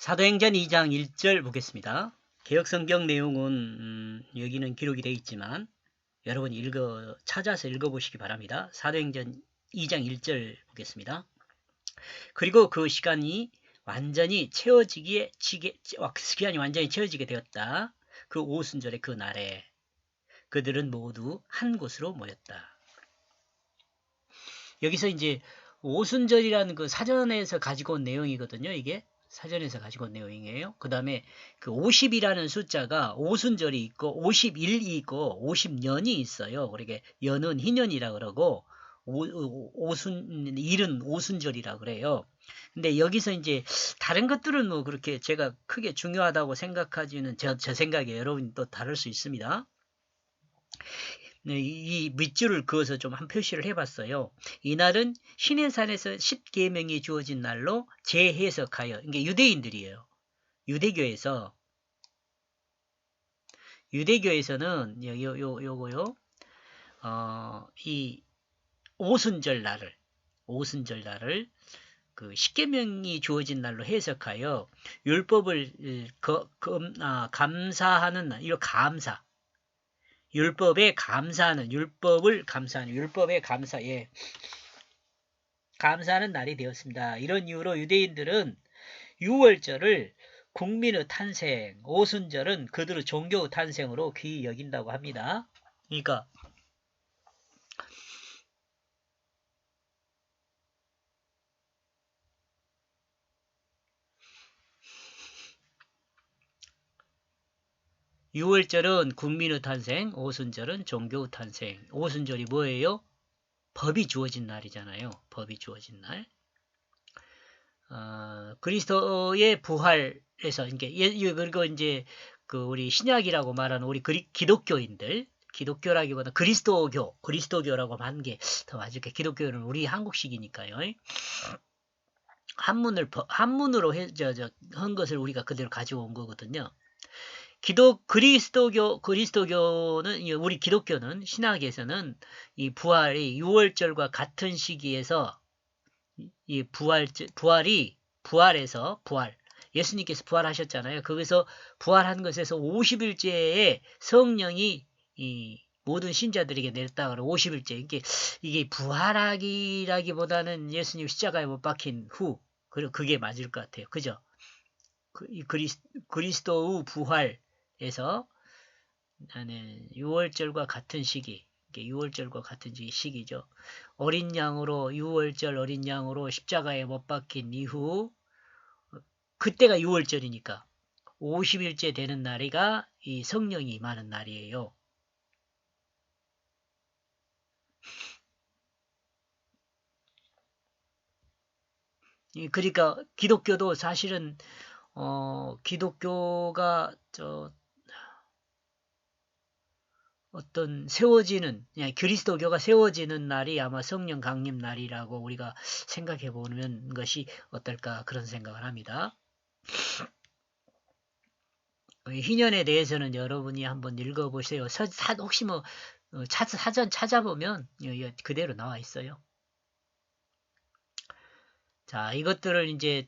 사도행전 2장 1절 보겠습니다. 개역성경 내용은 여기는 기록이 되어 있지만 여러분 찾아서 읽어보시기 바랍니다. 사도행전 2장 1절 보겠습니다. 그리고 그 시간이 완전히 채워지게 되었다. 그 오순절의 그 날에 그들은 모두 한 곳으로 모였다. 여기서 이제 오순절이라는 그 사전에서 가지고 온 내용이거든요. 이게 사전에서 가지고 온 내용이에요. 그 다음에 그 50이라는 숫자가 오순절이 있고 51이 있고 50년이 있어요. 그러게 연은 희년이라 그러고 일은 오순절이라 그래요. 근데 여기서 이제 다른 것들은 뭐 그렇게 제가 크게 중요하다고 생각하지는 저 생각에 여러분이 또 다를 수 있습니다. 네, 이 밑줄을 그어서 좀 한 표시를 해봤어요. 이날은 시내산에서 10계명이 주어진 날로 재해석하여, 이게 유대인들이에요. 유대교에서는 요거요. 이 오순절 날을 그 10계명이 주어진 날로 해석하여 율법을 감사하는 날, 이거 율법에 감사하는 감사하는 날이 되었습니다. 이런 이유로 유대인들은 유월절을 국민의 탄생, 오순절은 그들의 종교의 탄생으로 귀히 여긴다고 합니다. 그러니까 유월절은 국민의 탄생, 오순절은 종교의 탄생. 오순절이 뭐예요? 법이 주어진 날이잖아요. 법이 주어진 날. 그리스도의 부활에서 그리고 이제 그 우리 신약이라고 말하는 우리 기독교인들, 기독교라기보다 그리스도교라고 하는 게 더 맞을게. 기독교는 우리 한국식이니까요. 한문으로 한 것을 우리가 그대로 가지고 온 거거든요. 그리스도교는 우리 기독교는 신학에서는 이 부활이 6월절과 같은 시기에서 이 부활에서 예수님께서 부활하셨잖아요. 거기서 부활한 것에서 50일째에 성령이 이 모든 신자들에게 내렸다 그러 50일째. 이게 부활하기라기보다는 예수님 십자가에 못 박힌 후 그리고 그게 맞을 것 같아요. 그죠? 그리스도의 부활에서 6월절과 같은 시기. 6월절과 같은 시기죠. 어린 양으로 6월절 어린 양으로 십자가에 못 박힌 이후 그때가 6월절이니까 50일째 되는 날이가 이 성령이 임하는 날이에요. 그러니까 기독교도 사실은 기독교가 어떤 그리스도교가 세워지는 날이 아마 성령 강림 날이라고 우리가 생각해 보는 것이 어떨까 그런 생각을 합니다. 희년에 대해서는 여러분이 한번 읽어보세요. 혹시 뭐 사전 찾아보면 그대로 나와 있어요. 자, 이것들을 이제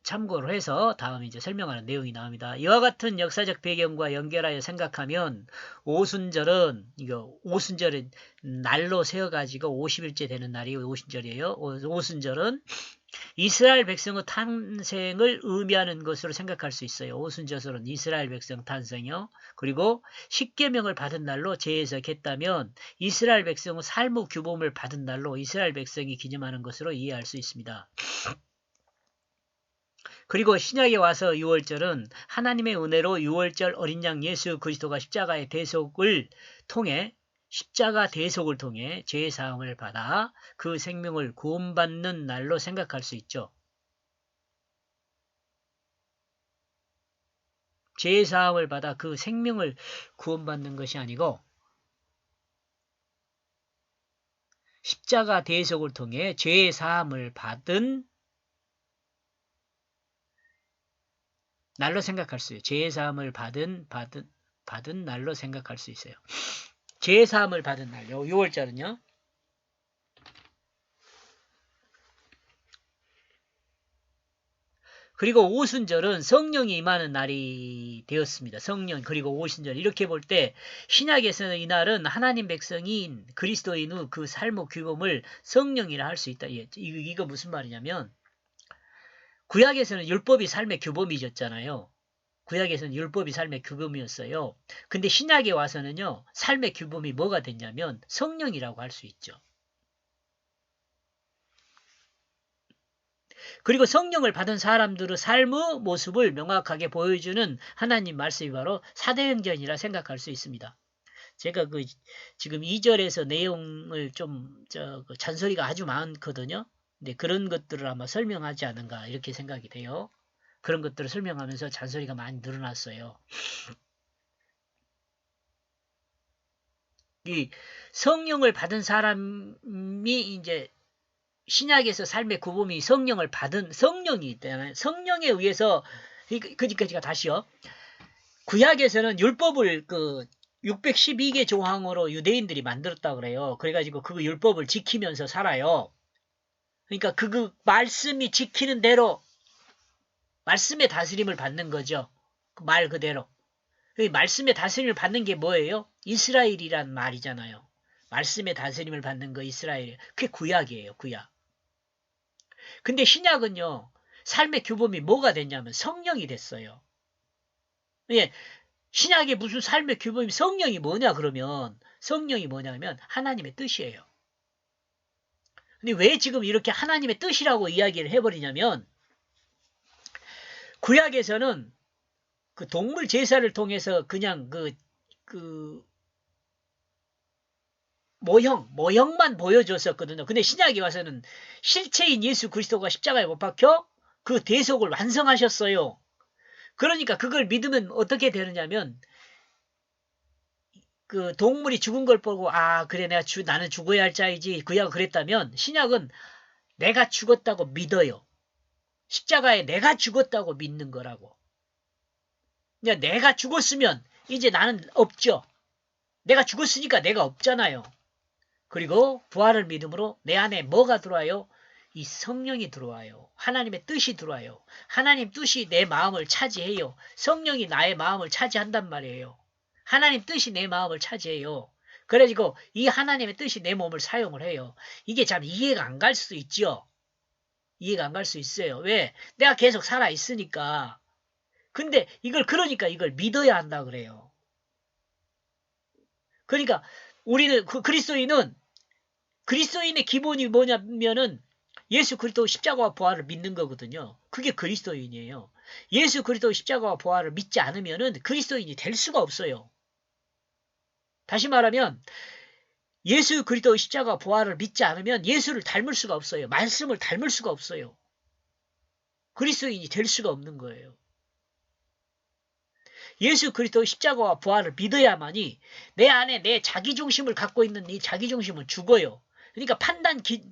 참고를 해서 다음 이제 설명하는 내용이 나옵니다. 이와 같은 역사적 배경과 연결하여 생각하면 오순절은 날로 세어가지고 50일째 되는 날이 오순절이에요. 오순절은 이스라엘 백성의 탄생을 의미하는 것으로 생각할 수 있어요. 오순절은 이스라엘 백성 탄생이요. 그리고 십계명을 받은 날로 재해석했다면 이스라엘 백성의 삶의 규범을 받은 날로 이스라엘 백성이 기념하는 것으로 이해할 수 있습니다. 그리고 신약에 와서 6월절은 하나님의 은혜로 6월절 어린 양 예수 그리스도가 십자가 대속을 통해 죄의 사함을 받아 그 생명을 구원받는 날로 생각할 수 있죠. 죄의 사함을 받아 그 생명을 구원받는 것이 아니고 십자가 대속을 통해 죄의 사함을 받은 날로 생각할 수 있어요. 죄의 사함을 받은 날로 생각할 수 있어요. 죄의 사함을 받은 날요. 6월절은요. 그리고 오순절은 성령이 임하는 날이 되었습니다. 성령 그리고 오순절 이렇게 볼 때 신약에서는 이날은 하나님 백성인 그리스도인의 그 삶의 규범을 성령이라 할 수 있다. 예, 이거 무슨 말이냐면 구약에서는 율법이 삶의 규범이었잖아요. 구약에서는 율법이 삶의 규범이었어요. 근데 신약에 와서는요. 삶의 규범이 뭐가 됐냐면 성령이라고 할 수 있죠. 그리고 성령을 받은 사람들의 삶의 모습을 명확하게 보여주는 하나님 말씀이 바로 사도행전이라 생각할 수 있습니다. 제가 지금 2절에서 내용을 잔소리가 아주 많거든요. 근데 그런 것들을 아마 설명하지 않은가 이렇게 생각이 돼요. 그런 것들을 설명하면서 잔소리가 많이 늘어났어요. 이 성령을 받은 사람이 이제 신약에서 삶의 구범이 성령을 받은 성령이 있잖아요. 성령에 의해서 그러니까 제가 다시요. 구약에서는 율법을 612개 조항으로 유대인들이 만들었다 그래요. 그래가지고 그 율법을 지키면서 살아요. 그러니까 그 말씀이 지키는 대로 말씀의 다스림을 받는 거죠. 그 말 그대로. 말씀의 다스림을 받는 게 뭐예요? 이스라엘이란 말이잖아요. 말씀의 다스림을 받는 거 이스라엘. 그게 구약이에요. 구약. 근데 신약은요. 삶의 규범이 뭐가 됐냐면 성령이 됐어요. 예, 신약의 무슨 삶의 규범이 성령이 뭐냐 그러면 성령이 뭐냐면 하나님의 뜻이에요. 근데 왜 지금 이렇게 하나님의 뜻이라고 이야기를 해버리냐면 구약에서는 그 동물 제사를 통해서 그냥 모형만 보여줬었거든요. 근데 신약에 와서는 실체인 예수 그리스도가 십자가에 못 박혀 그 대속을 완성하셨어요. 그러니까 그걸 믿으면 어떻게 되느냐면 그 동물이 죽은 걸 보고 그래 나는 죽어야 할 자이지 구약은 그랬다면 신약은 내가 죽었다고 믿어요. 십자가에 내가 죽었다고 믿는 거라고. 그러니까 내가 죽었으면 이제 나는 없죠. 내가 죽었으니까 내가 없잖아요. 그리고 부활을 믿음으로 내 안에 뭐가 들어와요? 이 성령이 들어와요. 하나님의 뜻이 들어와요. 하나님 뜻이 내 마음을 차지해요. 성령이 나의 마음을 차지한단 말이에요. 하나님 뜻이 내 마음을 차지해요. 그래가지고 이 하나님의 뜻이 내 몸을 사용을 해요. 이게 참 이해가 안 갈 수도 있죠. 이해가 안 갈 수 있어요. 왜? 내가 계속 살아있으니까. 근데 그러니까 이걸 믿어야 한다 그래요. 그러니까 우리는 그리스도인의 기본이 뭐냐면은 예수 그리스도 십자가와 부활을 믿는 거거든요. 그게 그리스도인이에요. 예수 그리스도 십자가와 부활을 믿지 않으면은 그리스도인이 될 수가 없어요. 다시 말하면 예수 그리스도 십자가 부활을 믿지 않으면 예수를 닮을 수가 없어요. 말씀을 닮을 수가 없어요. 그리스도인이 될 수가 없는 거예요. 예수 그리스도 십자가와 부활을 믿어야만이 내 안에 내 자기중심을 갖고 있는 이 자기중심은 죽어요. 그러니까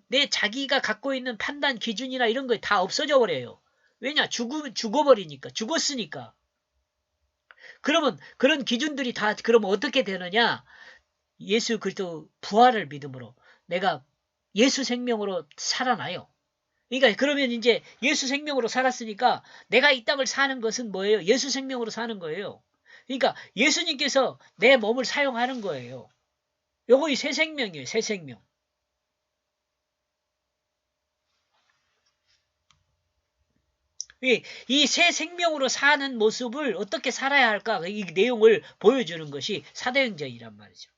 내 자기가 갖고 있는 판단 기준이나 이런 거 다 없어져 버려요. 왜냐? 죽어버리니까. 죽었으니까. 그러면 그런 기준들이 다 그러면 어떻게 되느냐? 예수 그리스도 부활을 믿음으로 내가 예수 생명으로 살아나요. 그러니까 그러면 이제 예수 생명으로 살았으니까 내가 이 땅을 사는 것은 뭐예요? 예수 생명으로 사는 거예요. 그러니까 예수님께서 내 몸을 사용하는 거예요. 요거 이 새 생명이에요. 새 생명. 이 새 생명으로 사는 모습을 어떻게 살아야 할까? 이 내용을 보여주는 것이 사도행전이란 말이죠.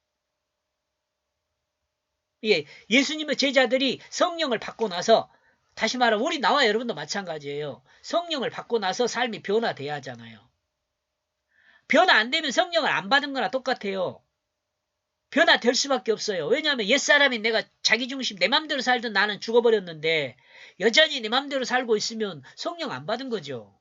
예수님의 제자들이 성령을 받고 나서 다시 말하면 나와 여러분도 마찬가지예요. 성령을 받고 나서 삶이 변화돼야 하잖아요. 변화 안 되면 성령을 안 받은 거나 똑같아요. 변화될 수밖에 없어요. 왜냐하면 옛사람이 내가 자기중심 내 맘대로 살던 나는 죽어버렸는데 여전히 내 맘대로 살고 있으면 성령 안 받은 거죠.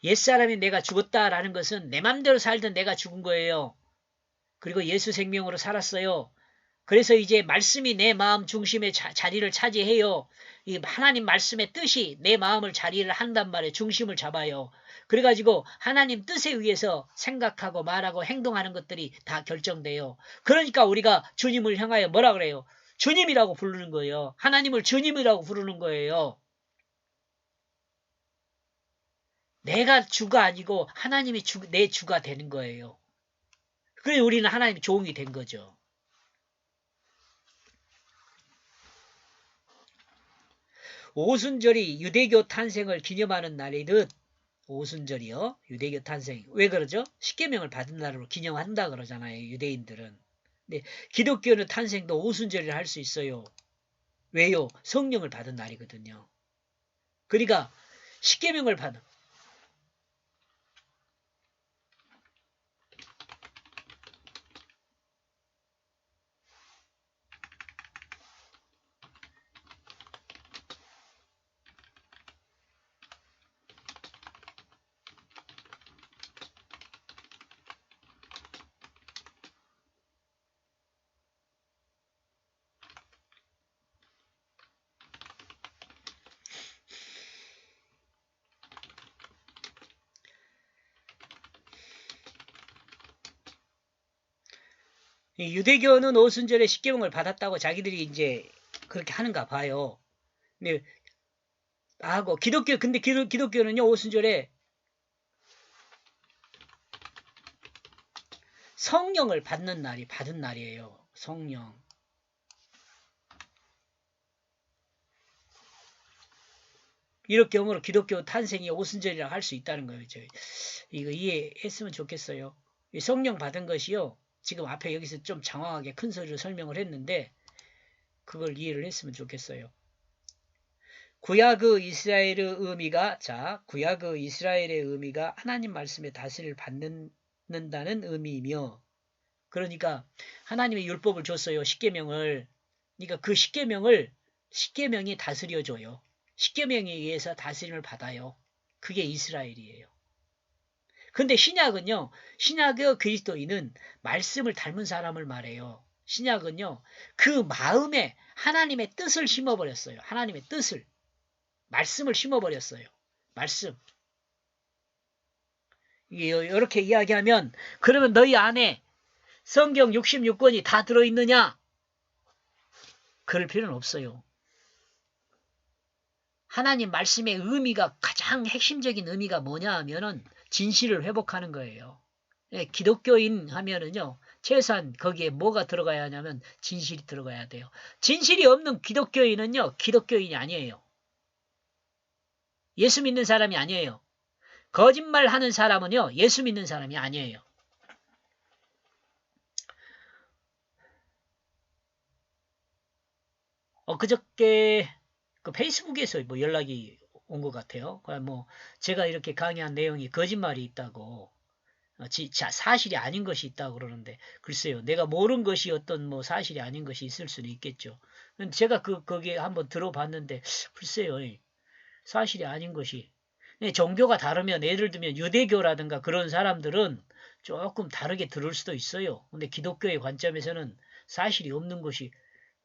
옛사람이 내가 죽었다라는 것은 내 맘대로 살던 내가 죽은 거예요. 그리고 예수 생명으로 살았어요. 그래서 이제 말씀이 내 마음 중심의 자리를 차지해요. 이 하나님 말씀의 뜻이 내 마음을 자리를 한단 말이에요. 중심을 잡아요. 그래가지고 하나님 뜻에 의해서 생각하고 말하고 행동하는 것들이 다 결정돼요. 그러니까 우리가 주님을 향하여 뭐라 그래요? 주님이라고 부르는 거예요. 하나님을 주님이라고 부르는 거예요. 내가 주가 아니고 하나님이 내 주가 되는 거예요. 그래 우리는 하나님의 종이 된 거죠. 오순절이 유대교 탄생을 기념하는 날이듯 오순절이요. 유대교 탄생. 왜 그러죠? 십계명을 받은 날로 기념한다 그러잖아요. 유대인들은. 근데 기독교는 탄생도 오순절이라 할 수 있어요. 왜요? 성령을 받은 날이거든요. 그러니까 십계명을 받은 유대교는 오순절에 십계명을 받았다고 자기들이 이제 그렇게 하는가 봐요. 근데 하고 근데 기독교는요 오순절에 성령을 받는 날이 받은 날이에요. 성령. 이렇게 경우로 기독교 탄생이 오순절이라 할 수 있다는 거예요. 이거 이해했으면 좋겠어요. 성령 받은 것이요. 지금 앞에 여기서 좀 장황하게 큰 소리로 설명을 했는데 그걸 이해를 했으면 좋겠어요. 구약의 이스라엘의 의미가 구약의 이스라엘의 의미가 하나님 말씀의 다스림을 받는다는 의미이며 그러니까 하나님의 율법을 줬어요. 십계명을. 그러니까 그 십계명이 다스려줘요. 십계명에 의해서 다스림을 받아요. 그게 이스라엘이에요. 근데 신약은요. 신약의 그리스도인은 말씀을 닮은 사람을 말해요. 신약은요. 그 마음에 하나님의 뜻을 심어버렸어요. 하나님의 뜻을. 말씀을 심어버렸어요. 말씀. 이렇게 이야기하면 그러면 너희 안에 성경 66권이 다 들어있느냐? 그럴 필요는 없어요. 하나님 말씀의 의미가 가장 핵심적인 의미가 뭐냐 하면은 진실을 회복하는 거예요. 기독교인 하면은요, 최소한 거기에 뭐가 들어가야 하냐면 진실이 들어가야 돼요. 진실이 없는 기독교인은요, 기독교인이 아니에요. 예수 믿는 사람이 아니에요. 거짓말 하는 사람은요, 예수 믿는 사람이 아니에요. 그저께 그 페이스북에서 뭐 연락이 온 것 같아요. 뭐 제가 이렇게 강의한 내용이 거짓말이 있다고, 사실이 아닌 것이 있다고 그러는데 글쎄요, 내가 모르는 것이 어떤 뭐 사실이 아닌 것이 있을 수는 있겠죠. 제가 거기에 한번 들어봤는데 글쎄요, 사실이 아닌 것이 종교가 다르면 예를 들면 유대교라든가 그런 사람들은 조금 다르게 들을 수도 있어요. 근데 기독교의 관점에서는 사실이 없는 것이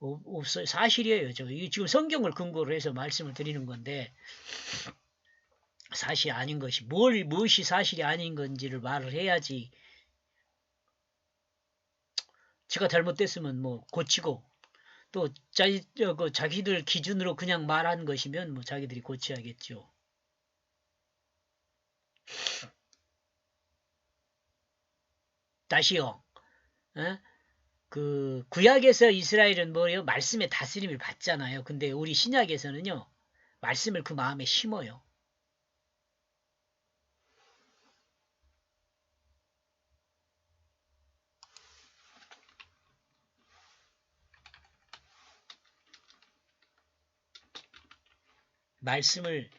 없어요. 사실이에요. 지금 성경을 근거로 해서 말씀을 드리는 건데 사실이 아닌 것이 무엇이 사실이 아닌 건지를 말을 해야지. 제가 잘못됐으면 뭐 고치고 또 자기들 기준으로 그냥 말한 것이면 뭐 자기들이 고쳐야겠죠. 다시요. 그 구약에서 이스라엘은 뭐예요? 말씀의 다스림을 받잖아요. 근데 우리 신약에서는요. 말씀을 그 마음에 심어요. 말씀을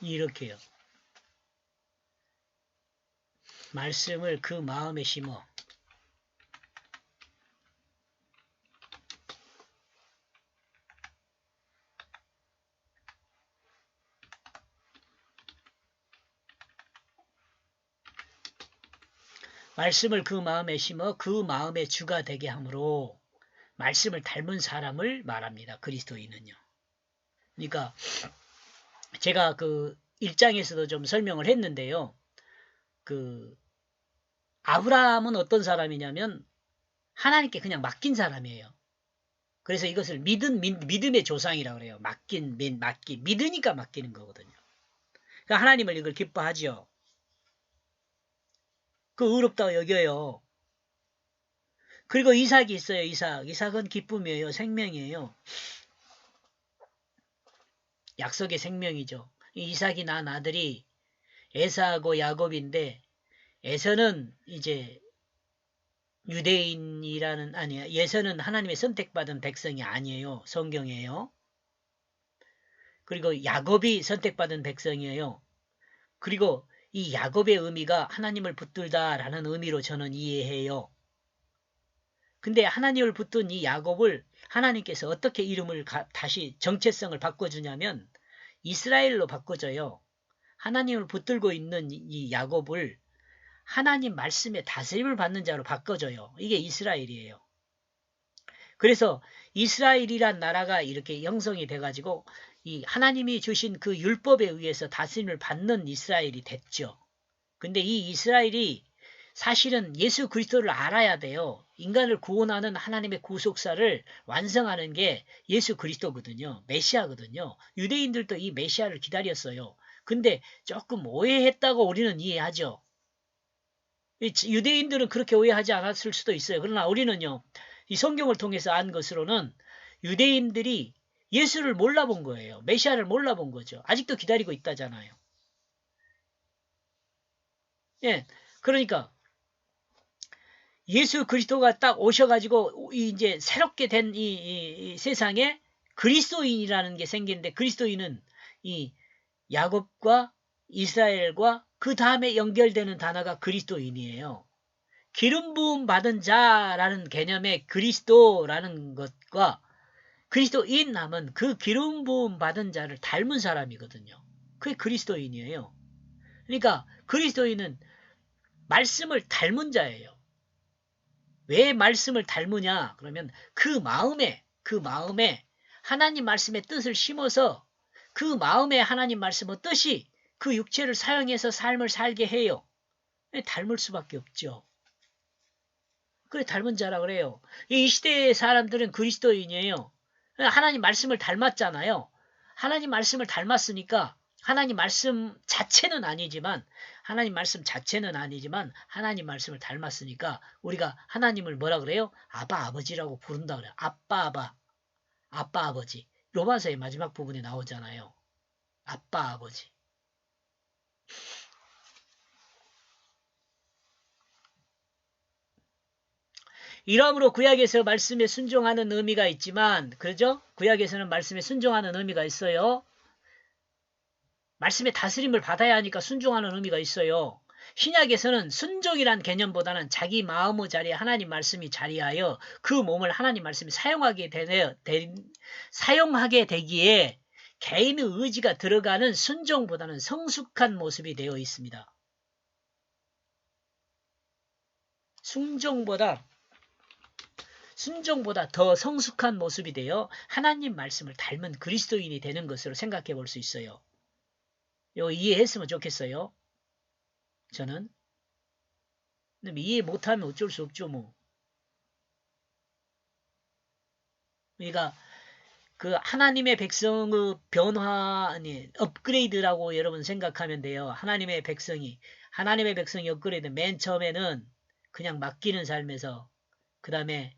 이렇게요. 말씀을 그 마음에 심어. 말씀을 그 마음에 심어 그 마음의 주가 되게 함으로 말씀을 닮은 사람을 말합니다. 그리스도인은요. 그러니까 제가 그 1장에서도 좀 설명을 했는데요. 그 아브라함은 어떤 사람이냐면 하나님께 그냥 맡긴 사람이에요. 그래서 이것을 믿음의 조상이라고 그래요. 믿으니까 맡기는 거거든요. 그러니까 하나님을 이걸 기뻐하지요. 그 의롭다고 여겨요. 그리고 이삭이 있어요. 이삭은 기쁨이에요. 생명이에요. 약속의 생명이죠. 이삭이 낳은 아들이 에사하고 야곱인데 에서는 이제 유대인이라는 아니야. 에서는 하나님의 선택받은 백성이 아니에요. 성경이에요. 그리고 야곱이 선택받은 백성이에요. 그리고 이 야곱의 의미가 하나님을 붙들다라는 의미로 저는 이해해요. 근데 하나님을 붙든 이 야곱을 하나님께서 어떻게 이름을 다시 정체성을 바꿔주냐면 이스라엘로 바꿔줘요. 하나님을 붙들고 있는 이 야곱을 하나님 말씀에 다스림을 받는 자로 바꿔줘요. 이게 이스라엘이에요. 그래서 이스라엘이란 나라가 이렇게 형성이 돼가지고 이 하나님이 주신 그 율법에 의해서 다스림을 받는 이스라엘이 됐죠. 근데 이 이스라엘이 사실은 예수 그리스도를 알아야 돼요. 인간을 구원하는 하나님의 구속사를 완성하는 게 예수 그리스도거든요. 메시아거든요. 유대인들도 이 메시아를 기다렸어요. 근데 조금 오해했다고 우리는 이해하죠. 유대인들은 그렇게 오해하지 않았을 수도 있어요. 그러나 우리는요. 이 성경을 통해서 안 것으로는 유대인들이 예수를 몰라본 거예요. 메시아를 몰라본 거죠. 아직도 기다리고 있다잖아요. 예, 그러니까 예수 그리스도가 딱 오셔가지고 이제 새롭게 된 이 세상에 그리스도인이라는 게 생기는데 그리스도인은 이 야곱과 이스라엘과 그 다음에 연결되는 단어가 그리스도인이에요. 기름 부음 받은 자라는 개념의 그리스도라는 것과 그리스도인 하면 그 기름 부음 받은 자를 닮은 사람이거든요. 그게 그리스도인이에요. 그러니까 그리스도인은 말씀을 닮은 자예요. 왜 말씀을 닮으냐? 그러면 그 마음에 하나님 말씀의 뜻을 심어서 그 마음에 하나님 말씀의 뜻이 그 육체를 사용해서 삶을 살게 해요. 닮을 수밖에 없죠. 그래 닮은 자라 그래요. 이 시대의 사람들은 그리스도인이에요. 하나님 말씀을 닮았잖아요. 하나님 말씀을 닮았으니까 하나님 말씀 자체는 아니지만 하나님 말씀을 닮았으니까 우리가 하나님을 뭐라 그래요? 아바 아버지라고 부른다 그래요. 아빠 아버지. 로마서의 마지막 부분에 나오잖아요. 아빠 아버지. 이러므로 구약에서 말씀에 순종하는 의미가 있지만 그러죠? 구약에서는 말씀에 순종하는 의미가 있어요. 말씀의 다스림을 받아야 하니까 순종하는 의미가 있어요. 신약에서는 순종이란 개념보다는 자기 마음의 자리에 하나님 말씀이 자리하여 그 몸을 하나님 말씀이 사용하게 되기에 개인의 의지가 들어가는 순종보다는 성숙한 모습이 되어 있습니다. 순종보다 더 성숙한 모습이 되어 하나님 말씀을 닮은 그리스도인이 되는 것으로 생각해 볼 수 있어요. 이거 이해했으면 좋겠어요. 저는. 근데 이해 못하면 어쩔 수 없죠, 뭐. 그러니까 그 하나님의 백성의 변화, 아니 업그레이드라고 여러분 생각하면 돼요. 하나님의 백성이 업그레이드. 맨 처음에는 그냥 맡기는 삶에서 그 다음에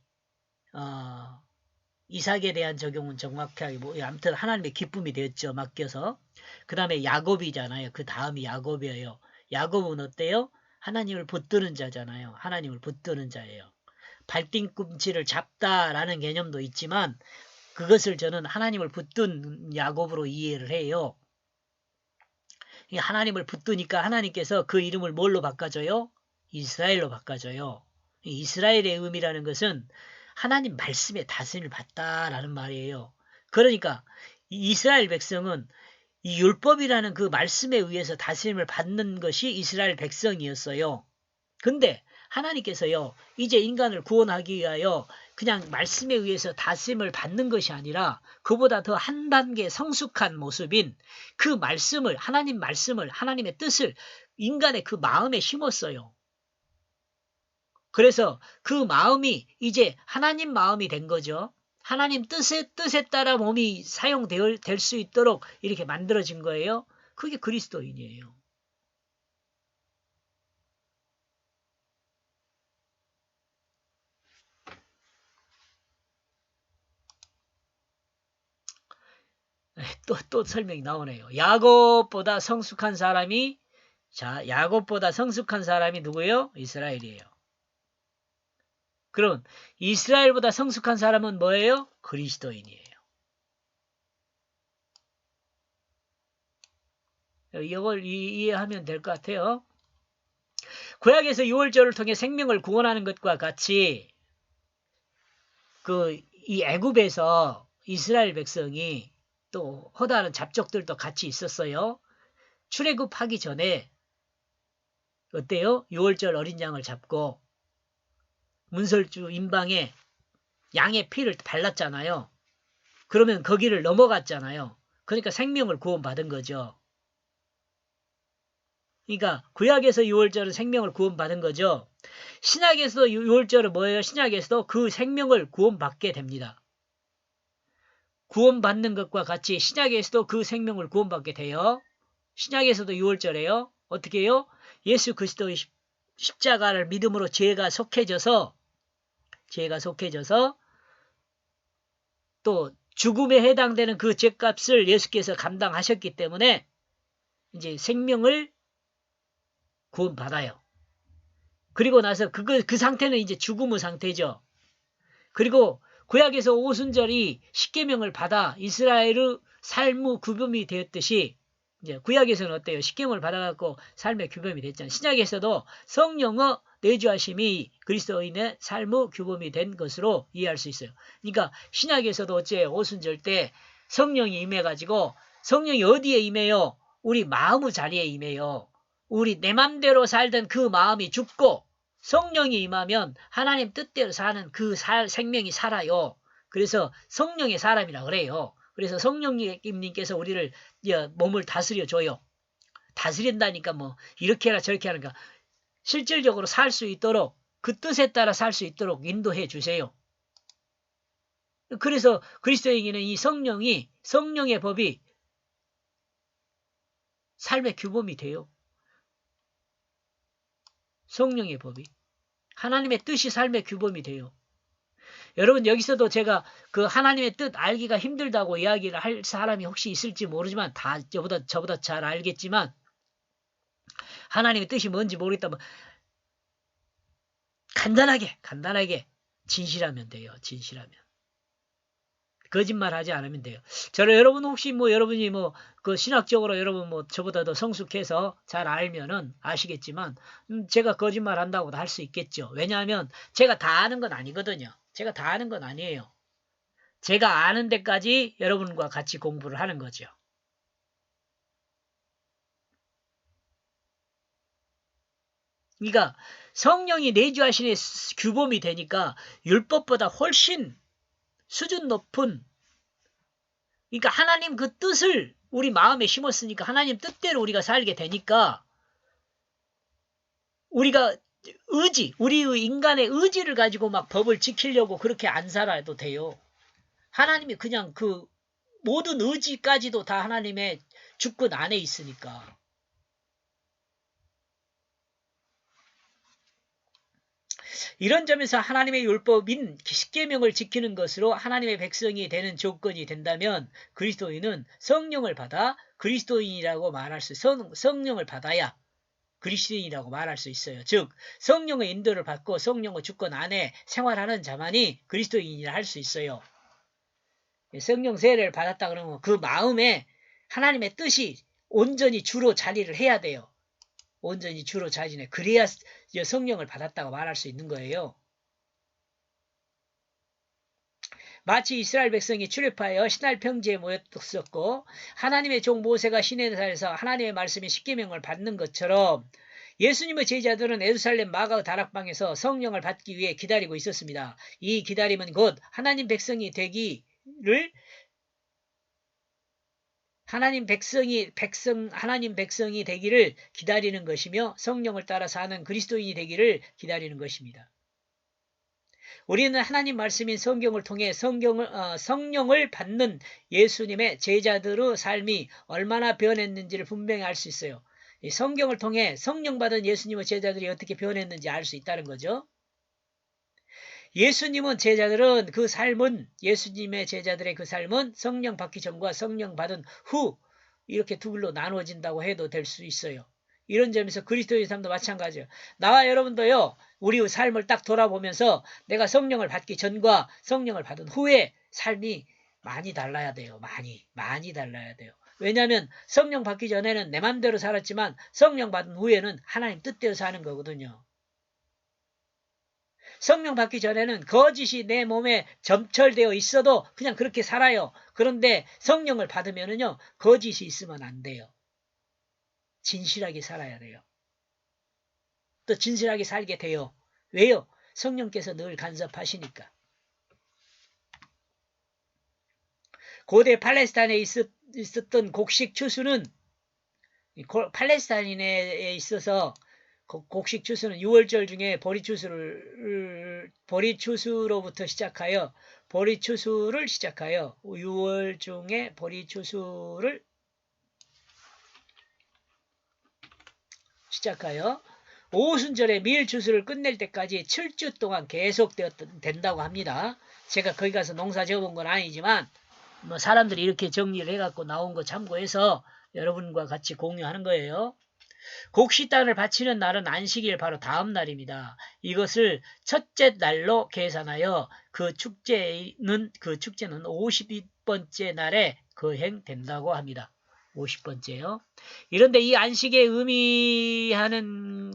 이삭에 대한 적용은 정확하게 아무튼 하나님의 기쁨이 되었죠. 맡겨서. 그 다음에 야곱이잖아요. 그 다음이 야곱이에요. 야곱은 어때요? 하나님을 붙드는 자잖아요. 하나님을 붙드는 자예요. 발뒤꿈치를 잡다라는 개념도 있지만 그것을 저는 하나님을 붙든 야곱으로 이해를 해요. 하나님을 붙드니까 하나님께서 그 이름을 뭘로 바꿔줘요? 이스라엘로 바꿔줘요. 이스라엘의 의미라는 것은 하나님 말씀에 다스림을 받다라는 말이에요. 그러니까 이스라엘 백성은 이 율법이라는 그 말씀에 의해서 다스림을 받는 것이 이스라엘 백성이었어요. 근데 하나님께서요, 이제 인간을 구원하기 위하여 그냥 말씀에 의해서 다스림을 받는 것이 아니라 그보다 더 한 단계 성숙한 모습인 그 말씀을, 하나님 말씀을, 하나님의 뜻을 인간의 그 마음에 심었어요. 그래서 그 마음이 이제 하나님 마음이 된 거죠. 하나님 뜻에 따라 몸이 사용될 수 있도록 이렇게 만들어진 거예요. 그게 그리스도인이에요. 또 설명이 나오네요. 야곱보다 성숙한 사람이, 자, 야곱보다 성숙한 사람이 누구예요? 이스라엘이에요. 그럼 이스라엘보다 성숙한 사람은 뭐예요? 그리스도인이에요. 이걸 이해하면 될 것 같아요. 구약에서 유월절을 통해 생명을 구원하는 것과 같이 이 애굽에서 이스라엘 백성이 또 허다한 잡족들도 같이 있었어요. 출애굽하기 전에 어때요? 유월절 어린 양을 잡고 문설주 임방에 양의 피를 발랐잖아요. 그러면 거기를 넘어갔잖아요. 그러니까 생명을 구원받은 거죠. 그러니까 구약에서 유월절은 생명을 구원받은 거죠. 신약에서도 유월절은 뭐예요? 신약에서도 그 생명을 구원받게 됩니다. 구원받는 것과 같이 신약에서도 그 생명을 구원받게 돼요. 신약에서도 유월절에요. 어떻게 해요? 예수 그리스도의 십자가를 믿음으로 죄가 속해져서 또 죽음에 해당되는 그 죄값을 예수께서 감당하셨기 때문에 이제 생명을 구원받아요. 그리고 나서 그 상태는 이제 죽음의 상태죠. 그리고 구약에서 오순절이 십계명을 받아 이스라엘의 삶의 규범이 되었듯이 이제 구약에서는 어때요? 십계명을 받아갖고 삶의 규범이 됐잖아요. 신약에서도 성령의 내주하심이 그리스도인의 삶의 규범이 된 것으로 이해할 수 있어요. 그러니까 신약에서도 어째 오순절 때 성령이 임해가지고 성령이 어디에 임해요? 우리 마음의 자리에 임해요. 우리 내 맘대로 살던 그 마음이 죽고 성령이 임하면 하나님 뜻대로 사는 그 생명이 살아요. 그래서 성령의 사람이라 그래요. 그래서 성령님께서 우리를 몸을 다스려 줘요. 다스린다니까 뭐 이렇게 해라 저렇게 하니까 실질적으로 살 수 있도록 그 뜻에 따라 살 수 있도록 인도해 주세요. 그래서 그리스도에게는 이 성령의 법이 삶의 규범이 돼요. 성령의 법이. 하나님의 뜻이 삶의 규범이 돼요. 여러분 여기서도 제가 그 하나님의 뜻 알기가 힘들다고 이야기를 할 사람이 혹시 있을지 모르지만 다 저보다 잘 알겠지만 하나님의 뜻이 뭔지 모르겠다면 간단하게 진실하면 돼요. 진실하면. 거짓말하지 않으면 돼요. 여러분 혹시 여러분이 그 신학적으로 여러분 저보다 더 성숙해서 잘 알면은 아시겠지만 제가 거짓말한다고도 할 수 있겠죠. 왜냐하면 제가 다 아는 건 아니거든요. 제가 다 아는 건 아니에요. 제가 아는 데까지 여러분과 같이 공부를 하는 거죠. 그러니까 성령이 내주하시는 규범이 되니까 율법보다 훨씬 수준 높은 그러니까 하나님 그 뜻을 우리 마음에 심었으니까 하나님 뜻대로 우리가 살게 되니까 우리가 우리의 인간의 의지를 가지고 막 법을 지키려고 그렇게 안 살아도 돼요. 하나님이 그냥 그 모든 의지까지도 다 하나님의 주권 안에 있으니까. 이런 점에서 하나님의 율법인 십계명을 지키는 것으로 하나님의 백성이 되는 조건이 된다면 그리스도인은 성령을 받아 그리스도인이라고 말할 성령을 받아야 그리스도인이라고 말할 수 있어요. 즉 성령의 인도를 받고 성령의 주권 안에 생활하는 자만이 그리스도인이라 할 수 있어요. 성령 세례를 받았다 그러면 그 마음에 하나님의 뜻이 온전히 주로 자리를 해야 돼요. 온전히 주로 자리해. 그래야 성령을 받았다고 말할 수 있는 거예요. 마치 이스라엘 백성이 출애굽하여 시날 평지에 모였었고 하나님의 종 모세가 시내산에서 하나님의 말씀의 십계명을 받는 것처럼 예수님의 제자들은 예루살렘 마가 다락방에서 성령을 받기 위해 기다리고 있었습니다. 이 기다림은 곧 하나님 백성이 되기를 하나님 백성이 되기를 기다리는 것이며 성령을 따라 사는 그리스도인이 되기를 기다리는 것입니다. 우리는 하나님 말씀인 성경을 통해 성령을 받는 예수님의 제자들의 삶이 얼마나 변했는지를 분명히 알 수 있어요. 이 성경을 통해 성령 받은 예수님의 제자들이 어떻게 변했는지 알 수 있다는 거죠. 예수님의 제자들의 그 삶은 성령 받기 전과 성령 받은 후 이렇게 두 길로 나누어진다고 해도 될 수 있어요. 이런 점에서 그리스도의 삶도 마찬가지예요. 나와 여러분도요. 우리의 삶을 딱 돌아보면서 내가 성령을 받기 전과 성령을 받은 후의 삶이 많이 달라야 돼요. 많이 달라야 돼요. 왜냐하면 성령 받기 전에는 내 맘대로 살았지만 성령 받은 후에는 하나님 뜻대로 사는 거거든요. 성령 받기 전에는 거짓이 내 몸에 점철되어 있어도 그냥 그렇게 살아요. 그런데 성령을 받으면은요, 거짓이 있으면 안 돼요. 진실하게 살아야 돼요. 또 진실하게 살게 돼요. 왜요? 성령께서 늘 간섭하시니까. 고대 팔레스타인에 있었던 곡식 추수는 팔레스타인에 있어서 곡식 추수는 6월절 중에 보리추수로부터 시작하여 6월 중에 보리추수를 시작하여 오순절에 밀추수를 끝낼 때까지 7주 동안 계속 된다고 합니다. 제가 거기 가서 농사 지어본 건 아니지만 뭐 사람들이 이렇게 정리를 해갖고 나온 거 참고해서 여러분과 같이 공유하는 거예요. 곡식단을 바치는 날은 안식일 바로 다음 날입니다. 이것을 첫째 날로 계산하여 그 축제는 50번째 날에 거행된다고 합니다. 50번째요. 이런데 이 안식의 의미하는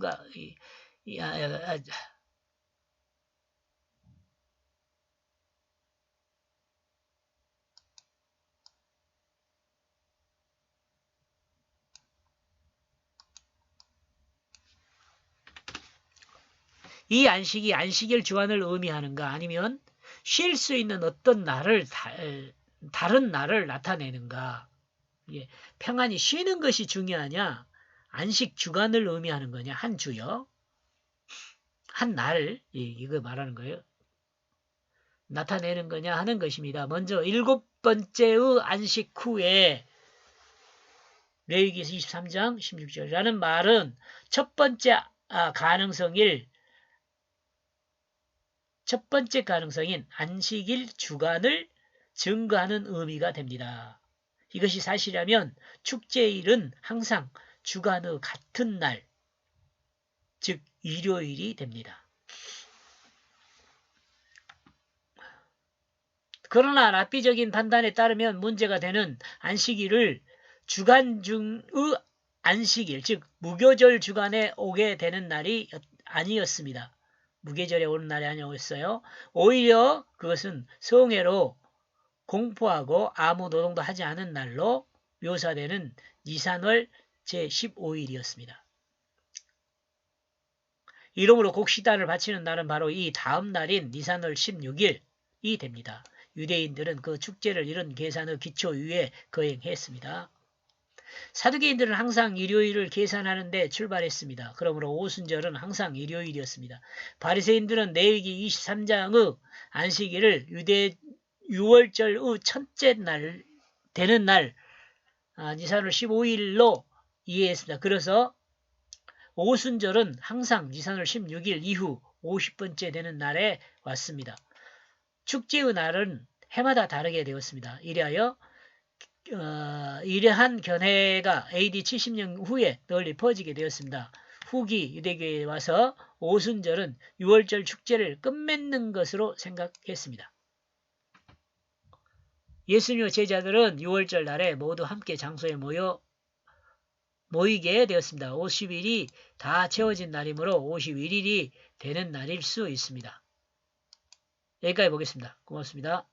이 안식이 안식일 주간을 의미하는가 아니면 쉴 수 있는 어떤 날을 다른 날을 나타내는가. 평안히 쉬는 것이 중요하냐 안식 주간을 의미하는 거냐 한 주요. 한 날 이거 말하는 거예요. 나타내는 거냐 하는 것입니다. 먼저 7번째의 안식 후에 레위기서 23장 16절이라는 말은 첫 번째 가능성인 안식일 주간을 증거하는 의미가 됩니다. 이것이 사실이라면 축제일은 항상 주간의 같은 날, 즉 일요일이 됩니다. 그러나 랍비적인 판단에 따르면 문제가 되는 안식일을 주간 중의 안식일, 즉 무교절 주간에 오게 되는 날이 아니었습니다. 무교절에 오는 날이 아니었어요. 오히려 그것은 성회로 공포하고 아무 노동도 하지 않은 날로 묘사되는 니산월 제15일이었습니다. 이러므로 곡식단을 바치는 날은 바로 이 다음 날인 니산월 16일이 됩니다. 유대인들은 그 축제를 이런 계산의 기초 위에 거행했습니다. 사두개인들은 항상 일요일을 계산하는 데 출발했습니다. 그러므로 오순절은 항상 일요일이었습니다. 바리새인들은 레위기 23장의 안식일을 6월절의 첫째 날 되는 날 니산월 15일로 이해했습니다. 그래서 오순절은 항상 니산월 16일 이후 50번째 되는 날에 왔습니다. 축제의 날은 해마다 다르게 되었습니다. 이래하여 이러한 견해가 AD 70년 후에 널리 퍼지게 되었습니다. 후기 유대교에 와서 오순절은 6월절 축제를 끝맺는 것으로 생각했습니다. 예수님의 제자들은 6월절 날에 모두 함께 장소에 모이게 되었습니다. 50일이 다 채워진 날이므로 51일이 되는 날일 수 있습니다. 여기까지 보겠습니다. 고맙습니다.